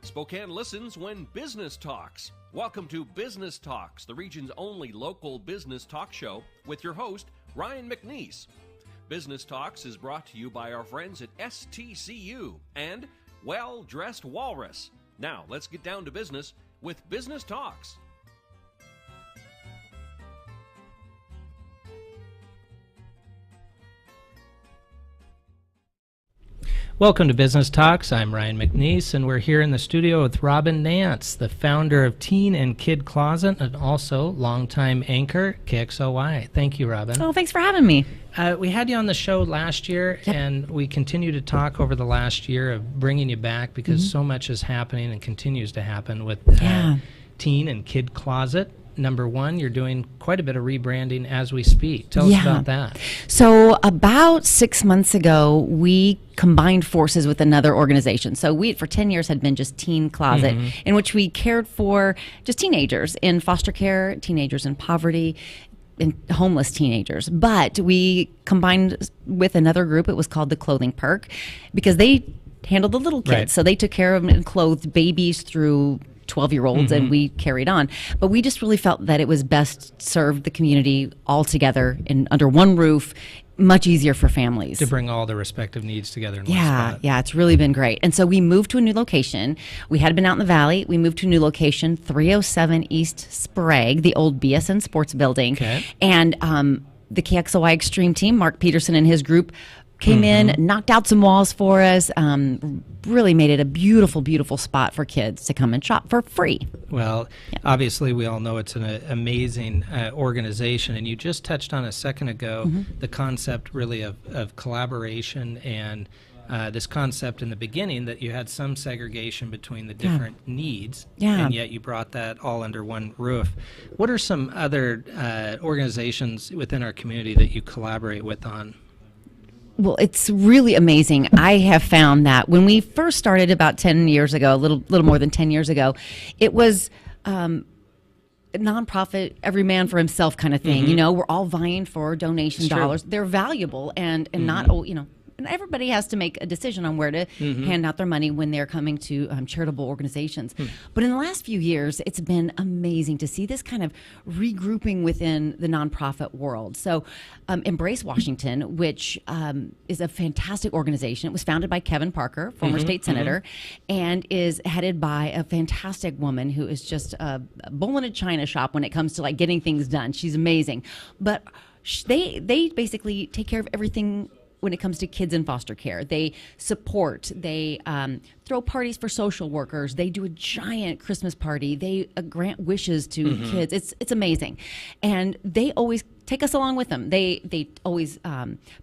Spokane listens when business talks. Welcome to Business Talks, the region's only local business talk show with your host, Ryan McNeice. Business Talks is brought to you by our friends at STCU and Well Dressed Walrus. Now, let's get down to business with Business Talks. Welcome to Business Talks. I'm Ryan McNeice, and we're here in the studio with Robyn Nance, the founder of Teen and Kid Closet, and also longtime anchor, KXLY. Thank you, Robyn. Oh, thanks for having me. We had you on the show last year, and we continue to talk over the last year of bringing you back because so much is happening and continues to happen with Teen and Kid Closet. Number one, you're doing quite a bit of rebranding as we speak. Tell us about that. So about 6 months ago, we combined forces with another organization. So we, for 10 years, had been just Teen Closet, in which we cared for just teenagers in foster care, teenagers in poverty, and homeless teenagers. But we combined with another group. It was called the Clothing Perk because they handled the little kids. Right. So they took care of and clothed babies through 12-year-olds, and we carried on. But we just really felt that it was best served the community all together and under one roof, much easier for families. To bring all the respective needs together in one spot. Yeah, it's really been great. And so we moved to a new location. We had been out in the valley. We moved to a new location, 307 East Sprague, the old BSN Sports Building. Okay. And the KXLY Extreme team, Mark Peterson and his group, came in, knocked out some walls for us, really made it a beautiful, beautiful spot for kids to come and shop for free. Well, obviously we all know it's an amazing organization, and you just touched on a second ago the concept really of collaboration and this concept in the beginning that you had some segregation between the different needs, and yet you brought that all under one roof. What are some other organizations within our community that you collaborate with on? Well, it's really amazing. I have found that when we first started about 10 years ago, a little more than 10 years ago, it was a nonprofit, every man for himself kind of thing. You know, we're all vying for donation dollars. They're valuable and not, and everybody has to make a decision on where to hand out their money when they're coming to charitable organizations. But in the last few years, it's been amazing to see this kind of regrouping within the nonprofit world. So Embrace Washington, which is a fantastic organization. It was founded by Kevin Parker, former state senator, and is headed by a fantastic woman who is just a bull in a china shop when it comes to like getting things done. She's amazing. But they basically take care of everything when it comes to kids in foster care. They support, they throw parties for social workers, they do a giant Christmas party, they grant wishes to kids. It's amazing. And they always take us along with them. They always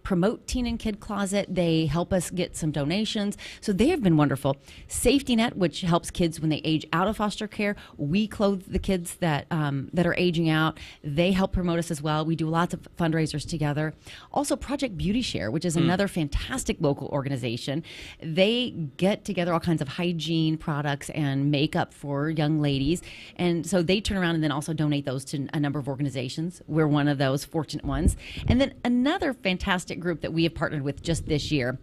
promote Teen and Kid Closet. They help us get some donations. So they have been wonderful. Safety Net, which helps kids when they age out of foster care. We clothe the kids that are aging out. They help promote us as well. We do lots of fundraisers together. Also Project Beauty Share, which is another fantastic local organization. They get together all kinds of hygiene products and makeup for young ladies. And so they turn around and then also donate those to a number of organizations. We're one of those fortunate ones. And then another fantastic group that we have partnered with just this year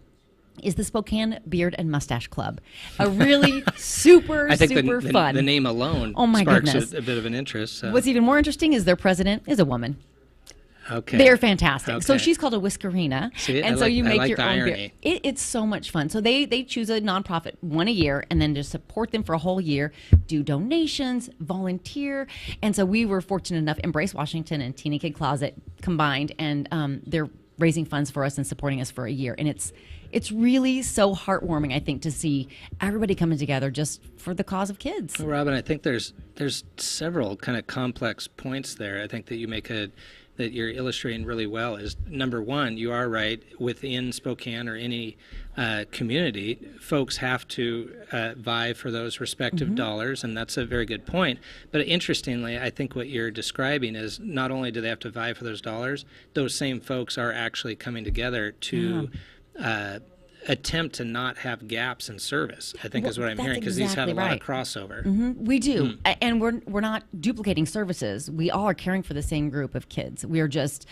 is the Spokane Beard and Mustache Club. A really super fun. The name alone sparks a bit of an interest. So. What's even more interesting is their president is a woman. Okay. They're fantastic. Okay. So she's called a Whiskerina. See, and so you make your own beer. It's so much fun. So they choose a nonprofit one a year and then just support them for a whole year, do donations, volunteer. And so we were fortunate enough, Embrace Washington and Teen and Kid Closet combined, and they're raising funds for us and supporting us for a year. And it's really so heartwarming, I think, to see everybody coming together just for the cause of kids. Well, Robyn, I think there's several kind of complex points there. I think that you make that you're illustrating really well is, number one, you are right, within Spokane or any community, folks have to vie for those respective dollars, and that's a very good point. But interestingly, I think what you're describing is not only do they have to vie for those dollars, those same folks are actually coming together to attempt to not have gaps in service, I think, is what I'm that's hearing, because these have a lot of exactly crossover. We do. And we're not duplicating services. We all are caring for the same group of kids. We are just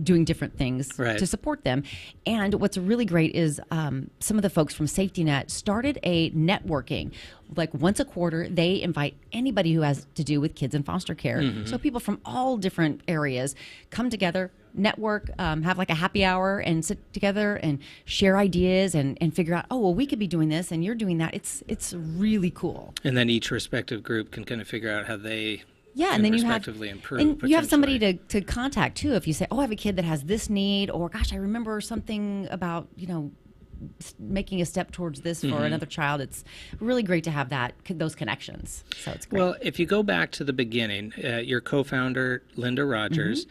doing different things Right. to support them. And what's really great is some of the folks from Safety Net started a networking. Like once a quarter, they invite anybody who has to do with kids in foster care. So people from all different areas come together, network, have like a happy hour and sit together and share ideas and figure out, oh, well, we could be doing this and you're doing that. It's really cool. And then each respective group can kind of figure out how they And then respectively improve. and you have somebody to contact too. If you say, oh, I have a kid that has this need, or gosh, I remember something about, making a step towards this for another child. It's really great to have those connections. So it's great. Well, if you go back to the beginning, your co-founder, Linda Rogers,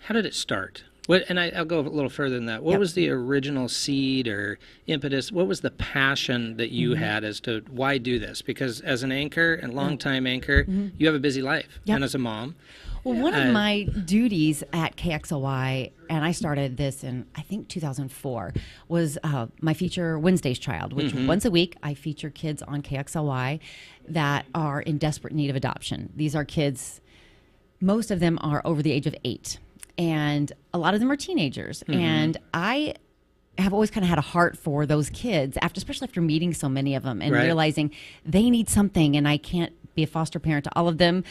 how did it start? I'll go a little further than that. What was the original seed or impetus? What was the passion that you had as to why do this? Because as an anchor and longtime anchor, you have a busy life. And as a mom. Well, one of my duties at KXLY, and I started this in, I think, 2004, was my feature Wednesday's Child, which once a week I feature kids on KXLY that are in desperate need of adoption. These are kids, most of them are over the age of 8, and a lot of them are teenagers. And I have always kind of had a heart for those kids, especially after meeting so many of them and realizing they need something, and I can't be a foster parent to all of them.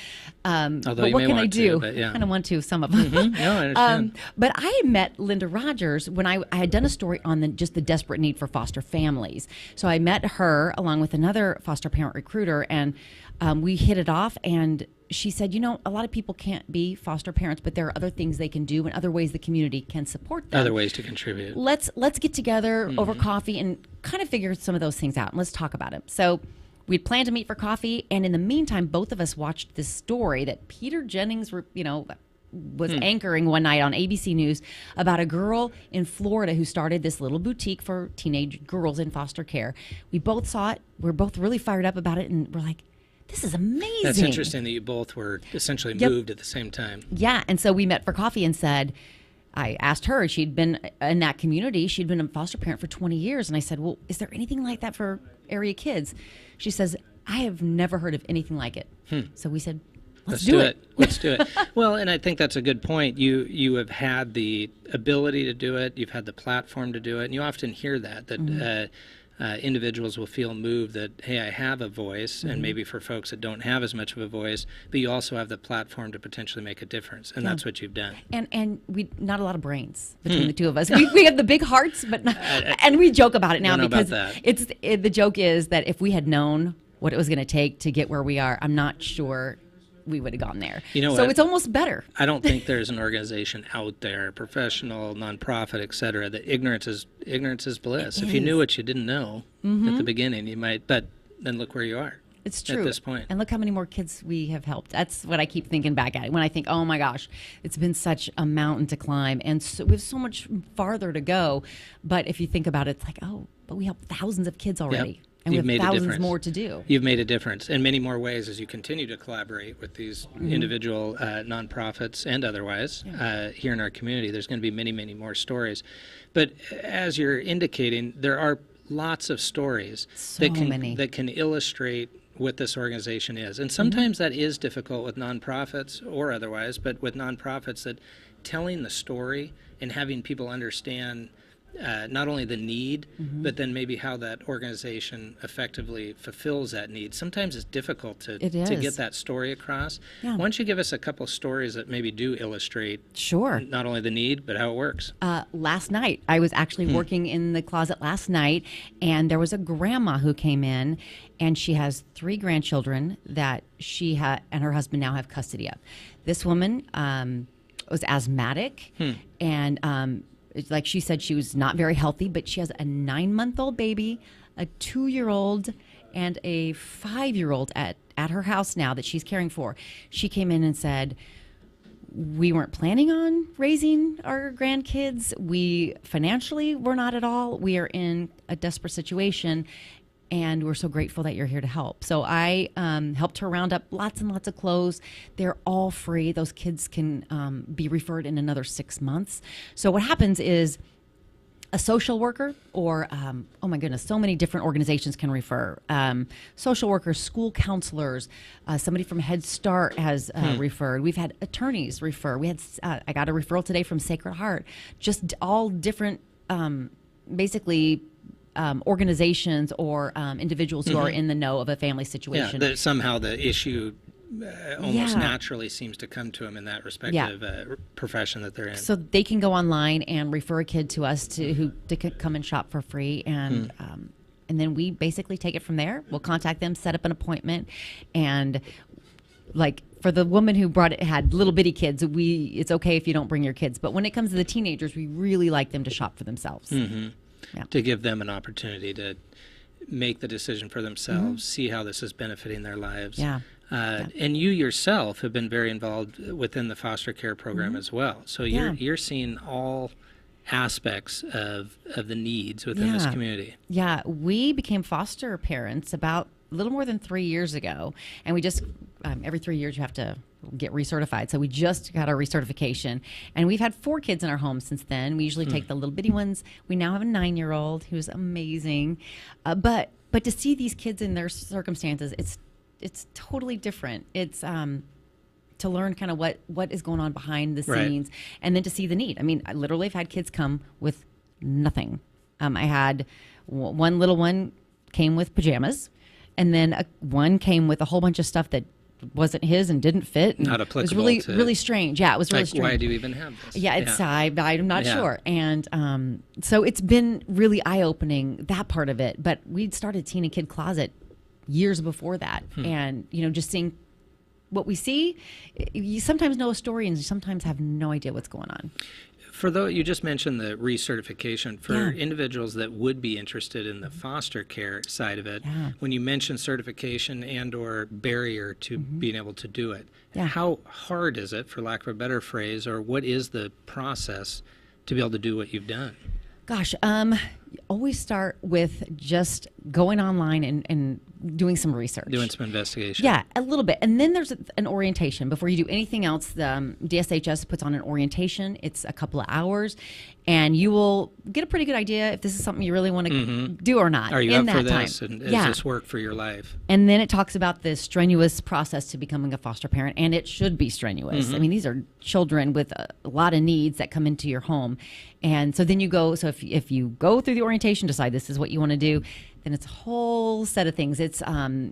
Although but you what may can want I do? to, but yeah. I kind of want to, some of them. No, I understand. But I had met Linda Rogers when I had done a story on just the desperate need for foster families. So I met her along with another foster parent recruiter, and we hit it off. And she said, a lot of people can't be foster parents, but there are other things they can do and other ways the community can support them. Other ways to contribute. Let's get together over coffee and kind of figure some of those things out. And let's talk about it. So we'd planned to meet for coffee, and in the meantime, both of us watched this story that Peter Jennings, was anchoring one night on ABC News about a girl in Florida who started this little boutique for teenage girls in foster care. We both saw it. We're both really fired up about it, and we're like, this is amazing. That's interesting that you both were essentially moved at the same time. Yeah, and so we met for coffee and said, I asked her, she'd been in that community, she'd been a foster parent for 20 years, and I said, well, is there anything like that for area kids? She says, I have never heard of anything like it. So we said, let's do it. Let's do it. Well, and I think that's a good point. You have had the ability to do it. You've had the platform to do it. And you often hear that individuals will feel moved that, hey, I have a voice, and maybe for folks that don't have as much of a voice, but you also have the platform to potentially make a difference, and that's what you've done. And we not a lot of brains between the two of us. We have the big hearts, but not, and we joke about it now because the joke is that if we had known what it was going to take to get where we are, I'm not sure we would have gone there. So it's almost better. I don't think there's an organization out there, professional, nonprofit, et cetera, that ignorance is bliss. If you knew what you didn't know at the beginning, you might, but then look where you are. It's true. At this point. And look how many more kids we have helped. That's what I keep thinking back at when I think, oh my gosh, it's been such a mountain to climb, and so we have so much farther to go. But if you think about it, it's like, oh, but we helped thousands of kids already. Yep. And You've we have made a thousands difference. more to do. You've made a difference in many more ways as you continue to collaborate with these individual nonprofits and otherwise here in our community. There's going to be many, many more stories. But as you're indicating, there are lots of stories that can illustrate what this organization is. And sometimes that is difficult with nonprofits or otherwise, but with nonprofits, that telling the story and having people understand not only the need, but then maybe how that organization effectively fulfills that need. Sometimes it's difficult to get that story across. Yeah. Why don't you give us a couple stories that maybe do illustrate not only the need, but how it works? Last night, I was actually working in the closet last night, and there was a grandma who came in, and she has 3 grandchildren that she and her husband now have custody of. This woman was asthmatic, and like she said, she was not very healthy, but she has a 9-month-old baby, a 2-year-old, and a 5-year-old at her house now that she's caring for. She came in and said, we weren't planning on raising our grandkids. We financially were not at all. We are in a desperate situation, and we're so grateful that you're here to help. So I helped her round up lots and lots of clothes. They're all free. Those kids can be referred in another 6 months. So what happens is a social worker, or oh my goodness, so many different organizations can refer. Social workers, school counselors, somebody from Head Start has referred. We've had attorneys refer. We had I got a referral today from Sacred Heart. Just all different, basically. Organizations or individuals who are in the know of a family situation. Yeah, somehow the issue almost naturally seems to come to them in that respective profession that they're in. So they can go online and refer a kid to us to come and shop for free, and then we basically take it from there. We'll contact them, set up an appointment, and like for the woman who had little bitty kids, it's okay if you don't bring your kids, but when it comes to the teenagers, we really like them to shop for themselves. To give them an opportunity to make the decision for themselves, see how this is benefiting their lives. And you yourself have been very involved within the foster care program as well. So you're seeing all aspects of the needs within this community. Yeah, we became foster parents about a little more than 3 years ago, and we just every 3 years you have to get recertified. So we just got our recertification, and we've had 4 kids in our home since then. We usually take the little bitty ones. We now have a 9-year-old who's amazing, but to see these kids in their circumstances, it's totally different. It's to learn kind of what is going on behind the scenes, and then to see the need. I mean, I literally have had kids come with nothing. I had one little one came with pajamas, and then one came with a whole bunch of stuff that wasn't his and didn't fit. And not applicable. It was really, really strange. Yeah, it was really strange. Why do you even have this? Yeah, it's I'm not sure. And so it's been really eye-opening, that part of it. But we'd started Teen and Kid Closet years before that. And, just seeing what we see, you sometimes know a story and you sometimes have no idea what's going on. For you just mentioned the recertification for individuals that would be interested in the foster care side of it. When you mention certification and or barrier to being able to do it, how hard is it, for lack of a better phrase, or what is the process to be able to do what you've done? Gosh, always start with just going online and doing some research. Doing some investigation. Yeah, a little bit. And then there's an orientation. Before you do anything else, the DSHS puts on an orientation. It's a couple of hours, and you will get a pretty good idea if this is something you really want to do or not. Are you in up for that this? time. And does this work for your life? And then it talks about the strenuous process to becoming a foster parent, and it should be strenuous. I mean, these are children with a lot of needs that come into your home. And so then you go, so if you go through the orientation, decide this is what you want to do, then it's a whole set of things. It's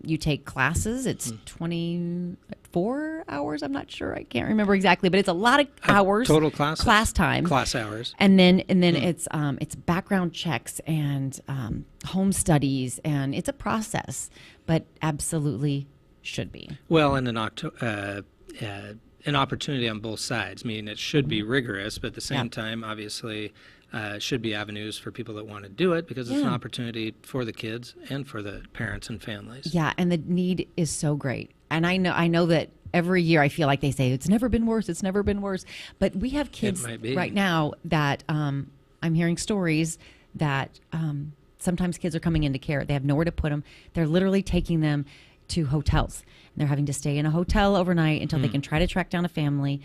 you take classes. It's 24 hours. I'm not sure. I can't remember exactly, but it's a lot of hours. Total classes? Class time. Class hours. And then it's background checks and home studies, and it's a process, but absolutely should be. Well, and an opportunity on both sides, meaning it should be rigorous, but at the same time, obviously, should be avenues for people that want to do it, because it's an opportunity for the kids and for the parents and families. Yeah, and the need is so great. And I know that every year I feel like they say, it's never been worse, it's never been worse. But we have kids right now that I'm hearing stories that sometimes kids are coming into care. They have nowhere to put them. They're literally taking them to hotels. They're having to stay in a hotel overnight until they can try to track down a family.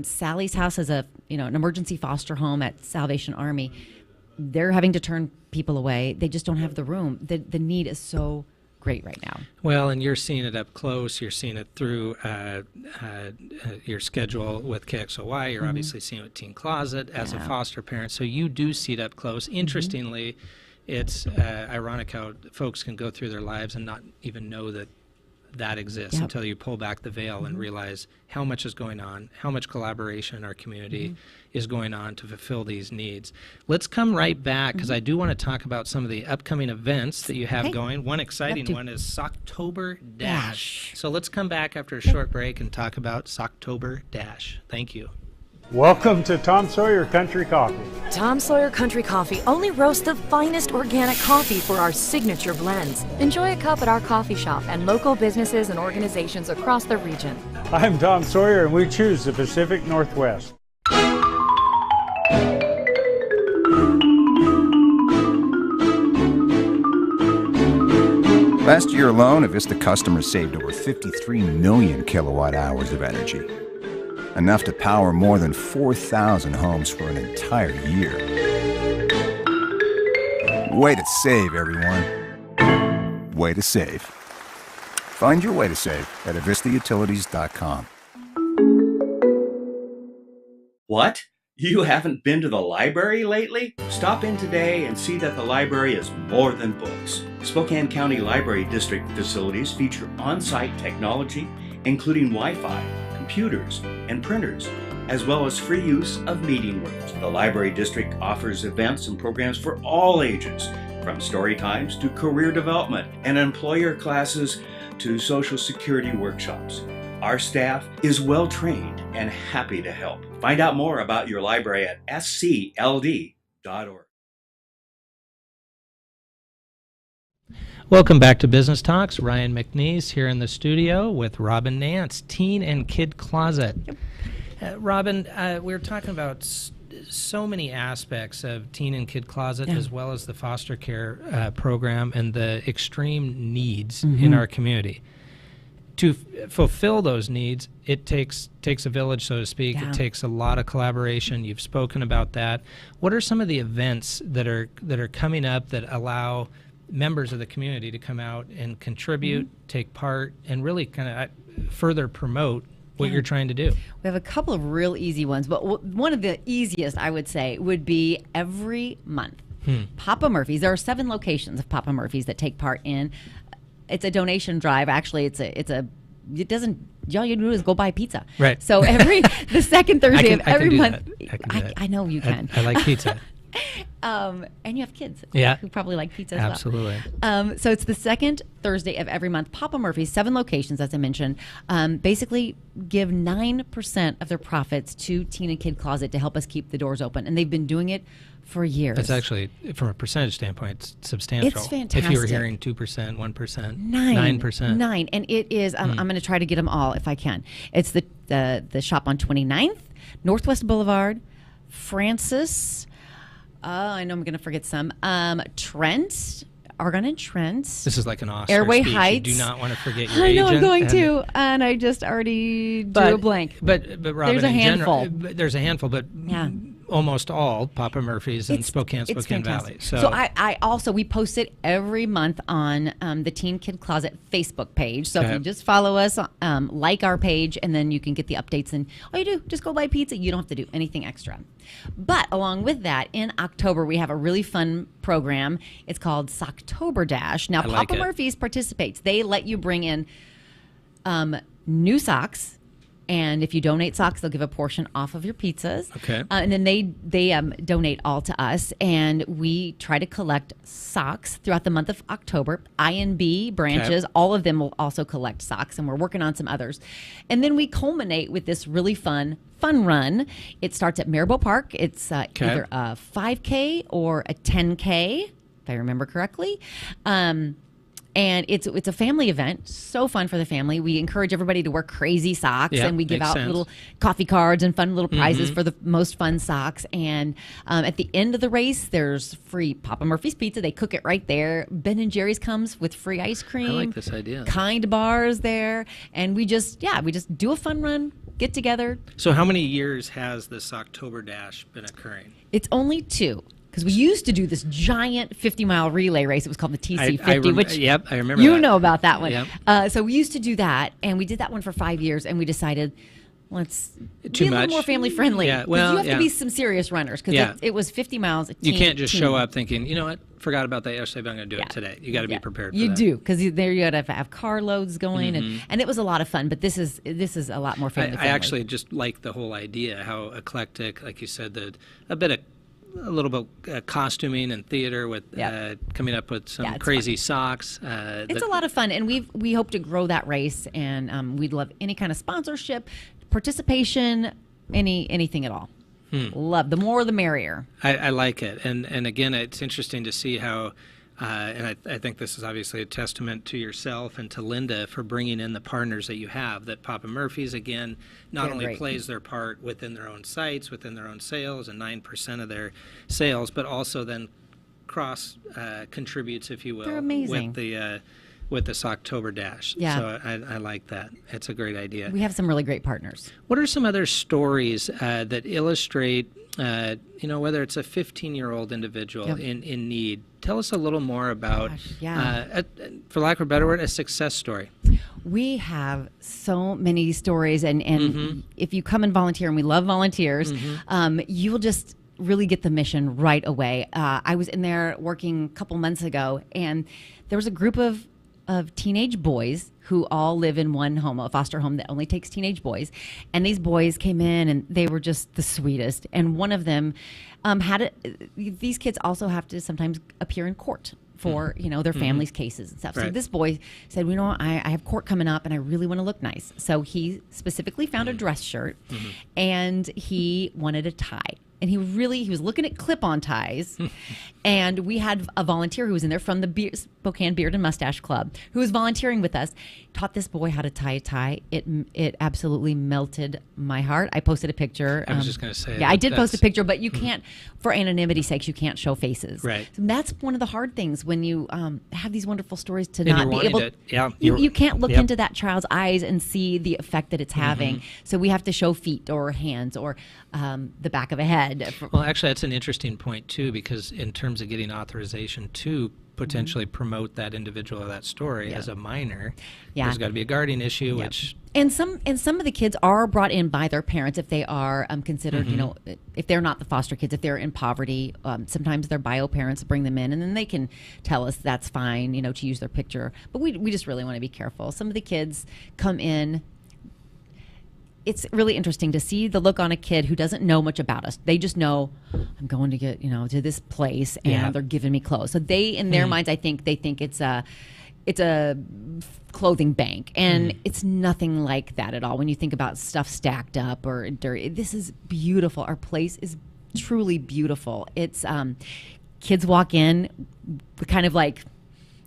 Sally's house is an emergency foster home at Salvation Army. They're having to turn people away. They just don't have the room. The need is so great right now. Well, and you're seeing it up close. You're seeing it through your schedule with KXLY. You're obviously seeing it with Teen Closet as a foster parent. So you do see it up close. Interestingly, it's ironic how folks can go through their lives and not even know that exists until you pull back the veil and realize how much is going on, how much collaboration in our community is going on to fulfill these needs. Let's come right back, because I do want to talk about some of the upcoming events that you have going. One exciting one is Socktober Dash. So let's come back after a short break and talk about Socktober Dash. Thank you. Welcome to Tom Sawyer Country Coffee. Tom Sawyer Country Coffee only roasts the finest organic coffee for our signature blends. Enjoy a cup at our coffee shop and local businesses and organizations across the region. I'm Tom Sawyer, and we choose the Pacific Northwest. Last year alone, Avista customers saved over 53 million kilowatt hours of energy. Enough to power more than 4,000 homes for an entire year. Way to save, everyone. Way to save. Find your way to save at avistautilities.com. What? You haven't been to the library lately? Stop in today and see that the library is more than books. Spokane County Library District facilities feature on-site technology, including Wi-Fi, computers, and printers, as well as free use of meeting rooms. The Library District offers events and programs for all ages, from story times to career development and employer classes to Social Security workshops. Our staff is well trained and happy to help. Find out more about your library at scld.org. Welcome back to Business Talks. Ryan McNeice here in the studio with Robyn Nance, Teen and Kid Closet. Robyn, we were talking about so many aspects of Teen and Kid Closet, as well as the foster care program and the extreme needs in our community. To fulfill those needs, it takes a village, so to speak. It takes a lot of collaboration. You've spoken about that. What are some of the events that are coming up that allow members of the community to come out and contribute, take part, and really kind of further promote what you're trying to do? We have a couple of real easy ones, but one of the easiest, I would say, would be every month. Papa Murphy's. There are 7 locations of Papa Murphy's that take part in. It's a donation drive. Actually, it doesn't, all you do is go buy pizza. Right. So the second Thursday of every month. I know you can. I like pizza. And you have kids who probably like pizza as well. Absolutely. So it's the second Thursday of every month. Papa Murphy's, 7 locations, as I mentioned, basically give 9% of their profits to Teen and Kid Closet to help us keep the doors open. And they've been doing it for years. That's actually, from a percentage standpoint, it's substantial. It's fantastic. If you were hearing 2%, 1%, 9%. 9. And it is, I'm going to try to get them all if I can. It's the shop on 29th, Northwest Boulevard, Francis, I know I'm going to forget some, Trent, Argonne and Trent. This is like an Oscar Airway speech. Heights. You do not want to forget your I know agent. I'm going to, and I just already drew a blank. But Robyn, there's a handful. There's a handful, but almost all Papa Murphy's in Spokane Valley. So I also, we post it every month on the Teen Kid Closet Facebook page. So if you just follow us, like our page, and then you can get the updates. And all you do, just go buy pizza. You don't have to do anything extra. But along with that, in October, we have a really fun program. It's called Socktober Dash. Now, Papa Murphy's participates. They let you bring in new socks. And if you donate socks, they'll give a portion off of your pizzas. Okay. And then they donate all to us, and we try to collect socks throughout the month of October. INB branches, all of them will also collect socks, and we're working on some others. And then we culminate with this really fun run. It starts at Maribel Park. It's either a 5K or a 10K, if I remember correctly. And it's a family event, so fun for the family. We encourage everybody to wear crazy socks, and we give out little coffee cards and fun little prizes for the most fun socks. And at the end of the race, there's free Papa Murphy's pizza. They cook it right there. Ben & Jerry's comes with free ice cream. I like this idea. Kind bars there. And we just do a fun run, get together. So how many years has this October Dash been occurring? It's only 2. Because we used to do this giant 50-mile relay race. It was called the TC50, I remember you that. know about that one. Yep. So we used to do that, and we did that one for 5 years, and we decided, let's be a little more family-friendly. Yeah, well, you have to be some serious runners, because it was 50 miles. You can't just show up thinking, you know what, forgot about that yesterday, but I'm going to do it today. You got to be prepared for that. You do, because there you got to have car loads going, and it was a lot of fun, but this is a lot more family-friendly. I actually just like the whole idea, how eclectic, like you said, a little bit costuming and theater with coming up with some crazy socks. It's a lot of fun, and we hope to grow that race, and we'd love any kind of sponsorship, participation, anything at all. Love, the more the merrier. I like it, and again, it's interesting to see how. And I think this is obviously a testament to yourself and to Linda for bringing in the partners that you have, that Papa Murphy's, again, not only plays their part within their own sites, within their own sales, and 9% of their sales, but also then cross contributes, if you will, They're amazing. with with this October Dash. Yeah. So I like that. It's a great idea. We have some really great partners. What are some other stories that illustrate, whether it's a 15-year-old individual in need? Tell us a little more about, for lack of a better word, a success story. We have so many stories, and if you come and volunteer, and we love volunteers, you will just really get the mission right away. I was in there working a couple months ago, and there was a group of teenage boys who all live in one home, a foster home that only takes teenage boys. And these boys came in, and they were just the sweetest. And one of them these kids also have to sometimes appear in court for, their family's cases and stuff. Right. So this boy said, I have court coming up, and I really want to look nice. So he specifically found a dress shirt, and he wanted a tie. And he was looking at clip-on ties. And we had a volunteer who was in there from the Spokane Beard and Mustache Club who was volunteering with us, taught this boy how to tie a tie. It absolutely melted my heart. I posted a picture. I was just going to say. Yeah, I did post a picture, but you can't, for anonymity's sakes, you can't show faces. Right. So that's one of the hard things when you have these wonderful stories to And not you're be wanting able to, yeah, you can't look yep. into that child's eyes and see the effect that it's having. So we have to show feet or hands or the back of a head. Well, actually, that's an interesting point, too, because in terms of getting authorization to potentially promote that individual or that story as a minor, there's got to be a guardian issue, which... And some of the kids are brought in by their parents if they are considered, if they're not the foster kids, if they're in poverty. Sometimes their bio parents bring them in, and then they can tell us that's fine, to use their picture. But we just really want to be careful. Some of the kids come in. It's really interesting to see the look on a kid who doesn't know much about us. They just know I'm going to get, to this place, and they're giving me clothes. So they, in their minds, I think they think it's a clothing bank, and it's nothing like that at all. When you think about stuff stacked up or dirty, this is beautiful. Our place is truly beautiful. It's kids walk in kind of like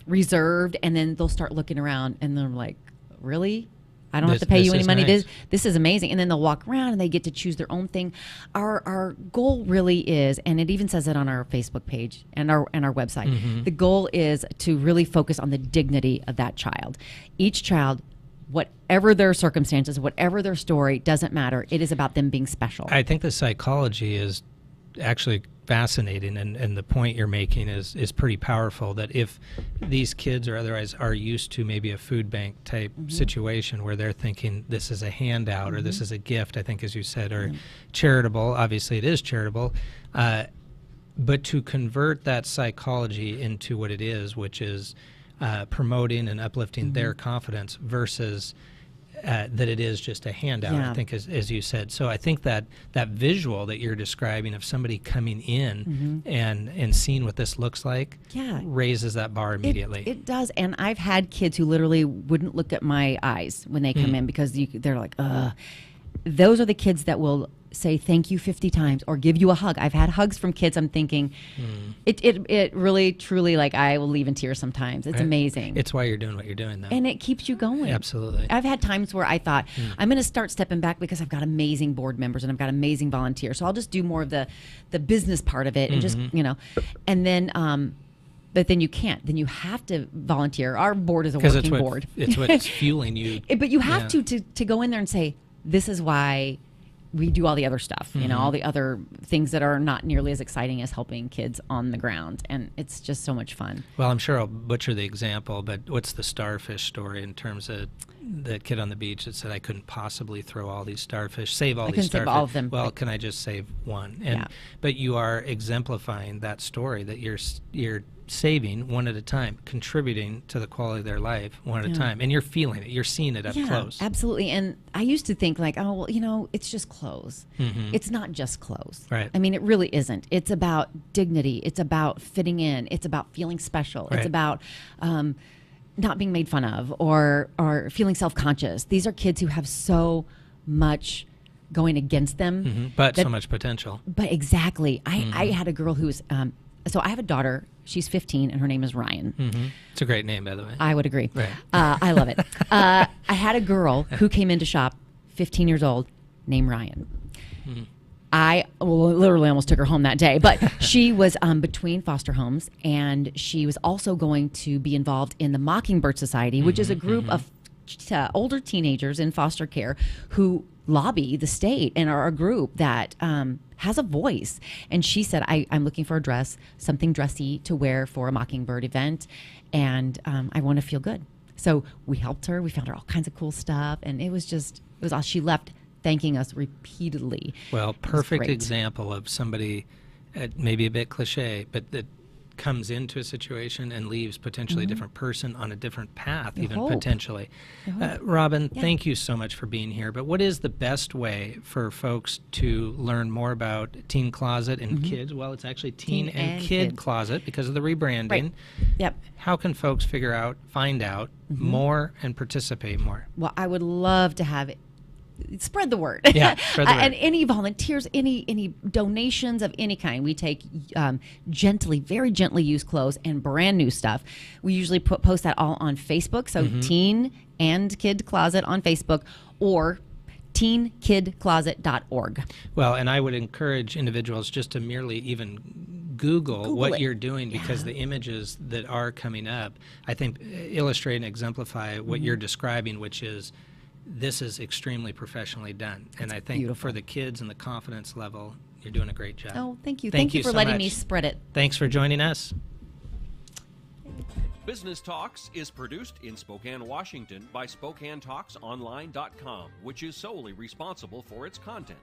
reserved, and then they'll start looking around, and they're like, really? I don't have to pay you any money. Nice. This is amazing. And then they'll walk around and they get to choose their own thing. Our goal really is, and it even says it on our Facebook page and our website, the goal is to really focus on the dignity of that child. Each child, whatever their circumstances, whatever their story, doesn't matter. It is about them being special. I think the psychology is actually fascinating, and the point you're making is pretty powerful, that if these kids or otherwise are used to maybe a food bank type situation where they're thinking this is a handout or this is a gift, I think, as you said, or charitable, obviously it is charitable, but to convert that psychology into what it is, which is promoting and uplifting their confidence versus that it is just a handout, I think, as you said. So I think that visual that you're describing of somebody coming in and seeing what this looks like raises that bar immediately. It does. And I've had kids who literally wouldn't look at my eyes when they come in because they're like, ugh. Those are the kids that will say thank you 50 times or give you a hug. I've had hugs from kids. I'm thinking it really, truly, like, I will leave in tears sometimes. It's amazing. It's why you're doing what you're doing, though. And it keeps you going. Absolutely. I've had times where I thought, I'm going to start stepping back because I've got amazing board members and I've got amazing volunteers. So I'll just do more of the business part of it and just, and then, but then you can't. Then you have to volunteer. Our board is a working board. It's what's fueling you. But you have to go in there and say, this is why we do all the other stuff, all the other things that are not nearly as exciting as helping kids on the ground. And it's just so much fun. Well, I'm sure I'll butcher the example, but what's the starfish story in terms of the kid on the beach that said, I couldn't possibly throw all these starfish, save all these starfish. Save all of them. Well, can I just save one? And but you are exemplifying that story that you're saving one at a time, contributing to the quality of their life one at a time. And you're feeling it. You're seeing it up close. Absolutely. And I used to think like, oh, well, it's just clothes. It's not just clothes. Right. I mean, it really isn't. It's about dignity. It's about fitting in. It's about feeling special. Right. It's about not being made fun of or feeling self-conscious. These are kids who have so much going against them. But so much potential. But exactly. I had a girl who's, so I have a daughter. She's 15, and her name is Ryan. It's a great name, by the way. I would agree. Right. I love it. I had a girl who came in to shop, 15 years old, named Ryan. I literally almost took her home that day, but she was between foster homes, and she was also going to be involved in the Mockingbird Society, which is a group of older teenagers in foster care who lobby the state and are a group that has a voice. And she said, I'm looking for a dress, something dressy to wear for a Mockingbird event, and I want to feel good. So we helped her. We found her all kinds of cool stuff, and it was all. She left thanking us repeatedly. Well, perfect example of somebody, maybe a bit cliche, but that comes into a situation and leaves potentially a different person on a different path, potentially. Robyn, thank you so much for being here. But what is the best way for folks to learn more about Teen Closet and Kids? Well, it's actually Teen and Kid Closet because of the rebranding. Right. Yep. How can folks find out more and participate more? Well, I would love to have it. Spread the word. Yeah, spread the word. And any volunteers, any donations of any kind. We take very gently used clothes and brand new stuff. We usually post that all on Facebook. So Teen and Kid Closet on Facebook, or teenkidcloset.org. Well, and I would encourage individuals just to merely even Google what it. You're doing, because the images that are coming up, I think, illustrate and exemplify what you're describing, which is this is extremely professionally done. And I think for the kids and the confidence level, you're doing a great job. Oh, thank you. Thank you for letting me spread it. Thanks for joining us. Business Talks is produced in Spokane, Washington by SpokaneTalksOnline.com, which is solely responsible for its content.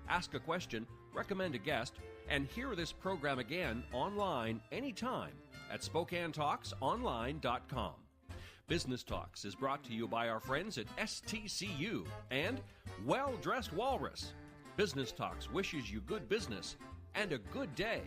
Ask a question, recommend a guest, and hear this program again online anytime at SpokaneTalksOnline.com. Business Talks is brought to you by our friends at STCU and Well Dressed Walrus. Business Talks wishes you good business and a good day.